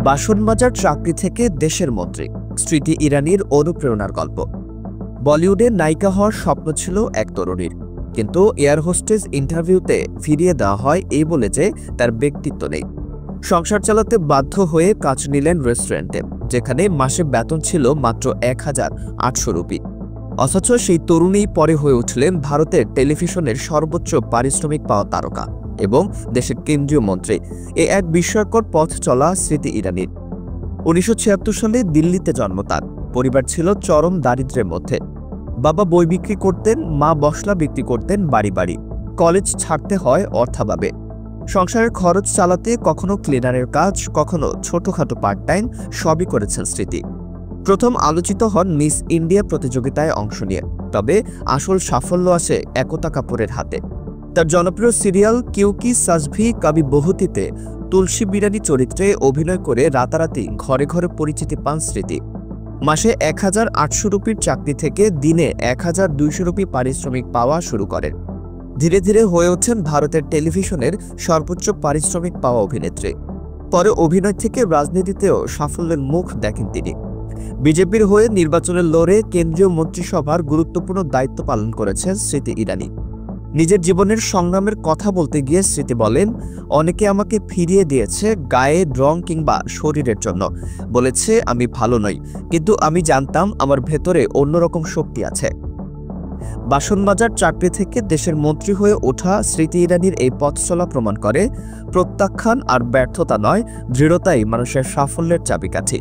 বাসনবাজার চাকরি থেকে দেশের মন্ত্রী স্মৃতি ইরানির অনুপ্রেরণার গল্প। বলিউডে নায়িকা হওয়ার স্বপ্ন ছিল এক তরুণীর, কিন্তু এয়ার হোস্টেস ইন্টারভিউতে ফিরিয়ে দেওয়া হয় এই বলে যে তার ব্যক্তিত্ব নেই। সংসার চালাতে বাধ্য হয়ে কাজ নিলেন রেস্টুরেন্টে, যেখানে মাসে বেতন ছিল মাত্র ১,৮০০ রুপি। অথচ সেই তরুণী পরে হয়ে উঠলেন ভারতের টেলিভিশনের সর্বোচ্চ পারিশ্রমিক পাওয়া তারকা এবং দেশের কেন্দ্রীয় মন্ত্রী। এ এক বিস্ময়কর পথ চলা স্মৃতি ইরানির। ১৯৭৬ সালে দিল্লিতে জন্ম তার। পরিবার ছিল চরম দারিদ্র্যের মধ্যে। বাবা বই বিক্রি করতেন, মা মশলা বিক্রি করতেন বাড়ি বাড়ি। কলেজ ছাড়তে হয় অর্থাভাবে। সংসারের খরচ চালাতে কখনো ক্লিনারের কাজ, কখনো ছোটখাটো পার্ট টাইম সবই করেছেন স্মৃতি। প্রথম আলোচিত হন মিস ইন্ডিয়া প্রতিযোগিতায় অংশ নিয়ে, তবে আসল সাফল্য আসে একতা কাপুরের হাতে। তার জনপ্রিয় সিরিয়াল কিউকি সাজভি কবি বহুতিতে তুলসী বিরানি চরিত্রে অভিনয় করে রাতারাতি ঘরে ঘরে পরিচিতি পান স্মৃতি। মাসে ১,৮০০ রুপির চাকরি থেকে দিনে ১,২০০ রুপি পারিশ্রমিক পাওয়া শুরু করেন। ধীরে ধীরে হয়ে ওঠেন ভারতের টেলিভিশনের সর্বোচ্চ পারিশ্রমিক পাওয়া অভিনেত্রী। পরে অভিনয় থেকে রাজনীতিতেও সাফল্যের মুখ দেখেন তিনি। বিজেপির হয়ে নির্বাচনে লড়ে কেন্দ্রীয় মন্ত্রিসভার গুরুত্বপূর্ণ দায়িত্ব পালন করেছেন স্মৃতি ইরানি। নিজের জীবনের সংগ্রামের কথা বলতে গিয়ে স্মৃতি বলেন, অনেকে আমাকে ফিরিয়ে দিয়েছে গায়ে রং কিংবা শরীরের জন্য, বলেছে আমি ভালো নই, কিন্তু আমি জানতাম আমার ভেতরে অন্যরকম শক্তি আছে। বাসনবাজার চাকরি থেকে দেশের মন্ত্রী হয়ে ওঠা স্মৃতি ইরানির এই পথ চলা প্রমাণ করে প্রত্যাখ্যান আর ব্যর্থতা নয়, দৃঢ়তাই মানুষের সাফল্যের চাবিকাঠি।